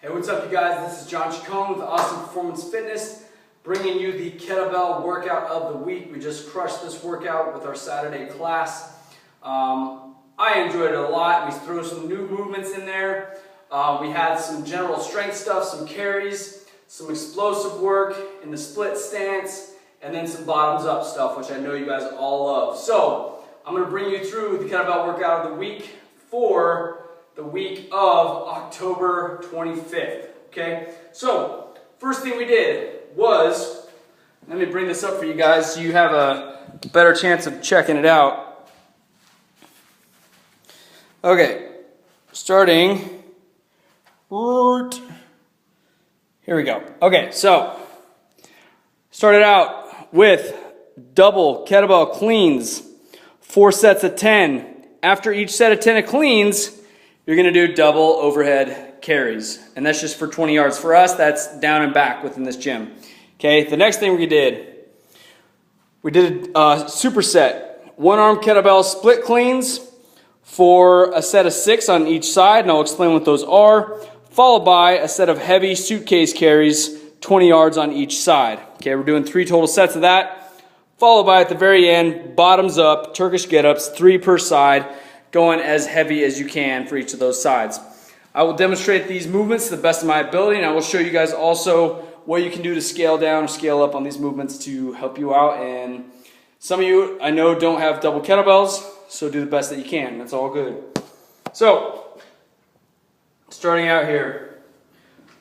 Hey, what's up you guys? This is John Chacon with Austin Performance Fitness, bringing you the kettlebell workout of the week. We just crushed this workout with our Saturday class. I enjoyed it a lot. We threw some new movements in there. We had some general strength stuff, some carries, some explosive work in the split stance, and then some bottoms up stuff, which I know you guys all love. So I'm going to bring you through the kettlebell workout of the week for the week of October 25th. Okay, so first thing we did was, let me bring this up for you guys so you have a better chance of checking it out. Okay, starting right here we go. Okay, so started out with double kettlebell cleans, 4 sets of 10. After each set of 10 of cleans, you're going to do double overhead carries, and that's just for 20 yards. For us, that's down and back within this gym. Okay, the next thing we did a superset. 1-arm kettlebell split cleans for a set of 6 on each side, and I'll explain what those are, followed by a set of heavy suitcase carries, 20 yards on each side. Okay, we're doing 3 total sets of that, followed by at the very end, bottoms up, Turkish get-ups, 3 per side, going as heavy as you can for each of those sides. I will demonstrate these movements to the best of my ability, and I will show you guys also what you can do to scale down or scale up on these movements to help you out. And some of you, I know, don't have double kettlebells, so do the best that you can. That's all good. So, starting out here.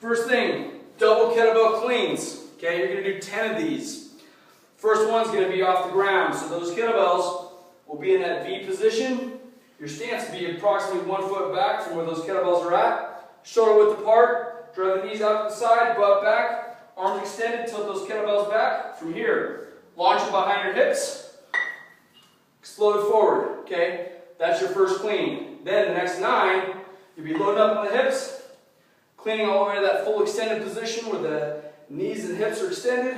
First thing, double kettlebell cleans. Okay, you're going to do 10 of these. First one's going to be off the ground, so those kettlebells will be in that V position. Your stance will be approximately 1 foot back from where those kettlebells are at. Shoulder width apart, drive the knees out to the side, butt back, arms extended, tilt those kettlebells back. From here, launch them behind your hips, explode forward, okay? That's your first clean. Then the next 9, you'll be loading up on the hips, cleaning all the way to that full extended position where the knees and hips are extended.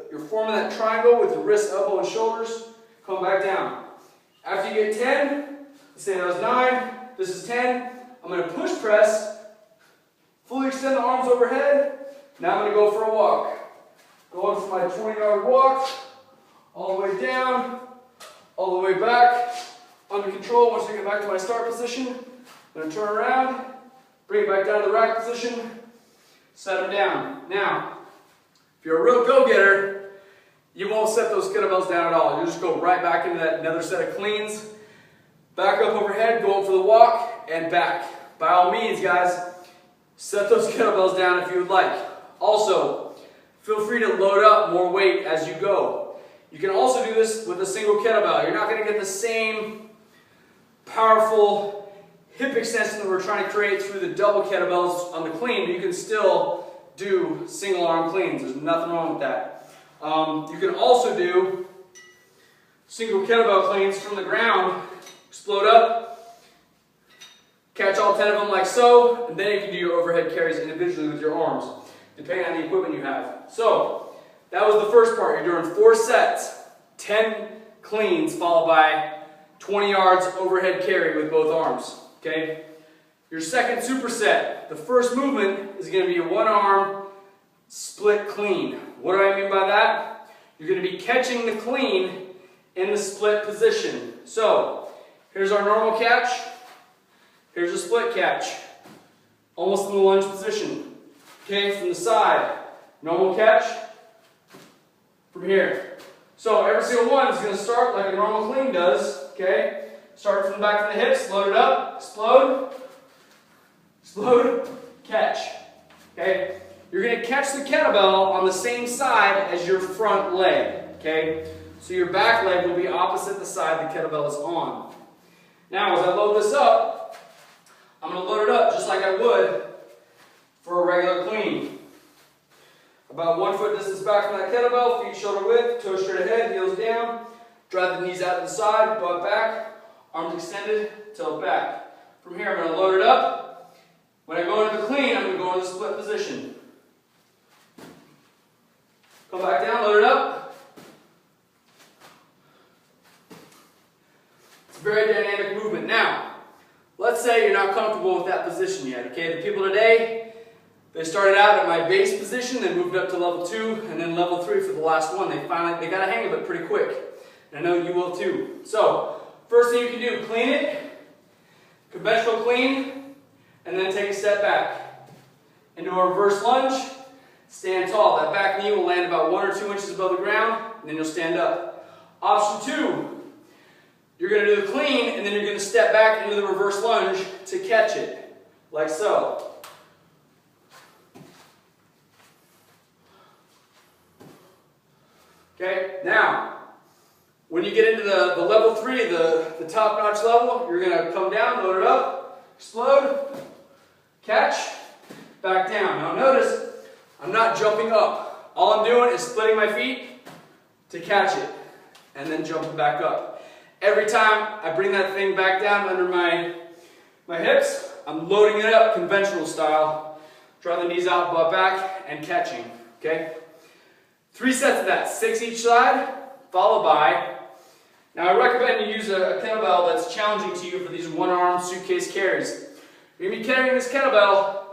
You're forming that triangle with the wrist, elbow, and shoulders. Come back down. After you get 10, say that was 9, this is 10. I'm going to push press, fully extend the arms overhead. Now I'm going to go for a walk. Going for my 20-yard walk, all the way down, all the way back, under control. Once I get back to my start position, I'm going to turn around, bring it back down to the rack position, set them down. Now, if you're a real go-getter, you won't set those kettlebells down at all. You'll just go right back into that another set of cleans. Back up overhead, going for the walk, and back. By all means, guys, set those kettlebells down if you would like. Also, feel free to load up more weight as you go. You can also do this with a single kettlebell. You're not going to get the same powerful hip extension that we're trying to create through the double kettlebells on the clean, but you can still do single arm cleans. There's nothing wrong with that. You can also do single kettlebell cleans from the ground. Explode up, catch all 10 of them like so, and then you can do your overhead carries individually with your arms, depending on the equipment you have. So, that was the first part. You're doing 4 sets, 10 cleans, followed by 20 yards overhead carry with both arms. Okay? Your second superset, the first movement is going to be a 1-arm split clean. What do I mean by that? You're going to be catching the clean in the split position. So, here's our normal catch. Here's a split catch. Almost in the lunge position. Okay, from the side. Normal catch. From here. So every single one is going to start like a normal clean does. Okay, start from the back of the hips, load it up, explode, explode, catch. Okay, you're going to catch the kettlebell on the same side as your front leg. Okay, so your back leg will be opposite the side the kettlebell is on. Now, as I load this up, I'm going to load it up just like I would for a regular clean. About 1 foot distance back from that kettlebell, feet shoulder width, toes straight ahead, heels down. Drive the knees out to the side, butt back, arms extended, tilt back. From here, I'm going to load it up. When I go into the clean, I'm going to go into the split position. Come back down, load it up. It's a very dynamic movement. Now, let's say you're not comfortable with that position yet, okay? The people today, They started out at my base position, then moved up to level 2, and then level 3 for the last one. They got a hang of it pretty quick. And I know you will too. So, first thing you can do, clean it, conventional clean, and then take a step back. Into a reverse lunge, stand tall. That back knee will land about 1 or 2 inches above the ground, and then you'll stand up. Option 2, you're going to do the clean, and then you're going to step back into the reverse lunge to catch it, like so. Okay, now, when you get into the level 3, the top-notch level, you're going to come down, load it up, explode, catch, back down. Now notice, I'm not jumping up. All I'm doing is splitting my feet to catch it, and then jumping back up. Every time I bring that thing back down under my hips, I'm loading it up conventional style, drawing the knees out, butt back, and catching, okay? 3 sets of that, 6 each side, followed by, now I recommend you use a kettlebell that's challenging to you for these one-arm suitcase carries. You're going to be carrying this kettlebell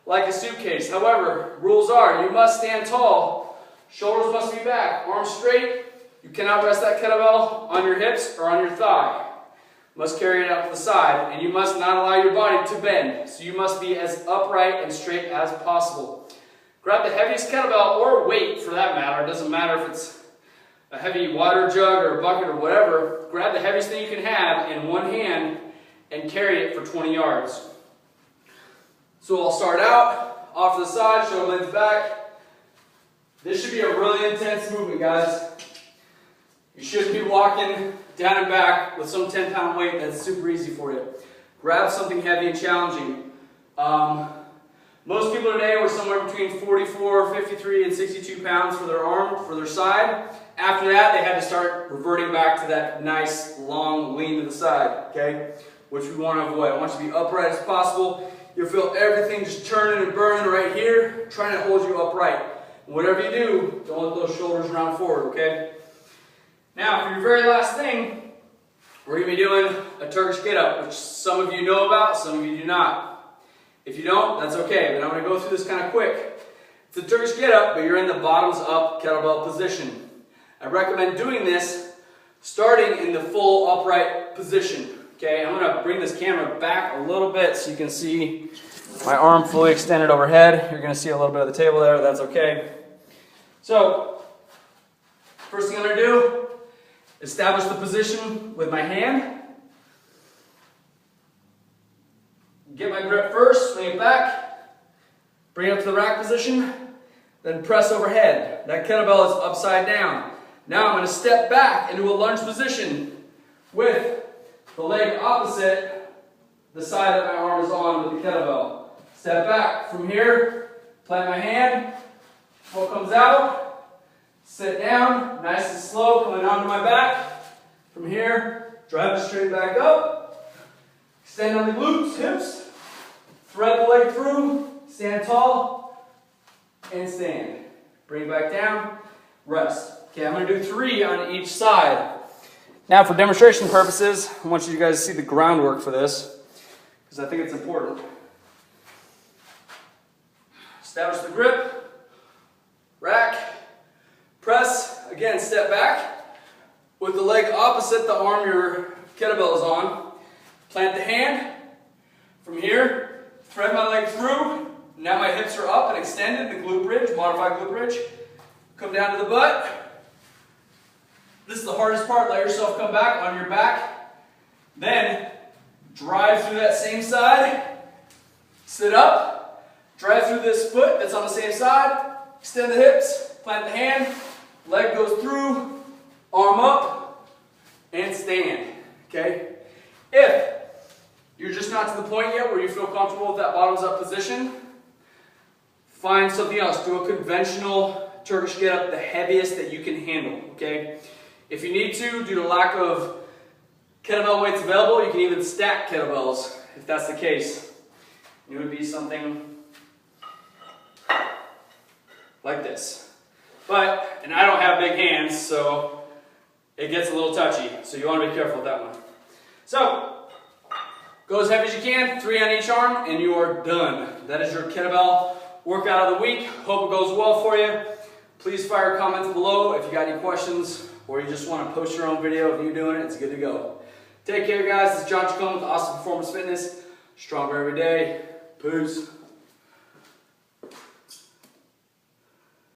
like a suitcase. However, rules are, you must stand tall, shoulders must be back, arms straight. You cannot rest that kettlebell on your hips or on your thigh. You must carry it out to the side, and you must not allow your body to bend. So you must be as upright and straight as possible. Grab the heaviest kettlebell, or weight for that matter. It doesn't matter if it's a heavy water jug or a bucket or whatever. Grab the heaviest thing you can have in one hand and carry it for 20 yards. So I'll start out, off to the side, shoulder blades back. This should be a really intense movement, guys. You shouldn't be walking down and back with some 10-pound weight. That's super easy for you. Grab something heavy and challenging. Most people today were somewhere between 44, 53, and 62 pounds for their arm, for their side. After that, they had to start reverting back to that nice, long lean to the side, okay? Which we want to avoid. I want you to be upright as possible. You'll feel everything just turning and burning right here, trying to hold you upright. And whatever you do, don't let those shoulders round forward, okay? Now, for your very last thing, we're going to be doing a Turkish get-up, which some of you know about, some of you do not. If you don't, that's okay, but I'm going to go through this kind of quick. It's a Turkish get-up, but you're in the bottoms-up kettlebell position. I recommend doing this starting in the full upright position. Okay, I'm going to bring this camera back a little bit so you can see my arm fully extended overhead. You're going to see a little bit of the table there, that's okay. So, first thing I'm going to do, establish the position with my hand. Get my grip first, swing it back, bring it up to the rack position, then press overhead. That kettlebell is upside down. Now I'm going to step back into a lunge position with the leg opposite the side that my arm is on with the kettlebell. Step back from here, plant my hand, foot comes out, sit down, nice and slow, coming onto my back. From here, drive it straight back up, extend on the glutes, hips, thread the leg through, stand tall, and stand. Bring it back down, rest. Okay, I'm going to do 3 on each side. Now for demonstration purposes, I want you guys to see the groundwork for this, because I think it's important. Establish the grip, rack, press, again step back, with the leg opposite the arm your kettlebell is on. Plant the hand, from here, thread my leg through, now my hips are up and extended, the glute bridge, modified glute bridge. Come down to the butt. This is the hardest part, let yourself come back on your back. Then, drive through that same side, sit up, drive through this foot that's on the same side, extend the hips, plant the hand, leg goes through, arm up, and stand, okay? If you're just not to the point yet where you feel comfortable with that bottoms up position, find something else. Do a conventional Turkish get-up, the heaviest that you can handle, okay? If you need to, due to lack of kettlebell weights available, you can even stack kettlebells, if that's the case. It would be something like this. But, and I don't have big hands, so it gets a little touchy, so you want to be careful with that one. So, go as heavy as you can, 3 on each arm, and you are done. That is your kettlebell workout of the week. Hope it goes well for you. Please fire comments below if you got any questions or you just want to post your own video of you doing it. It's good to go. Take care, guys. This is John Chacon with Aust Performance Fitness. Stronger every day. Peace.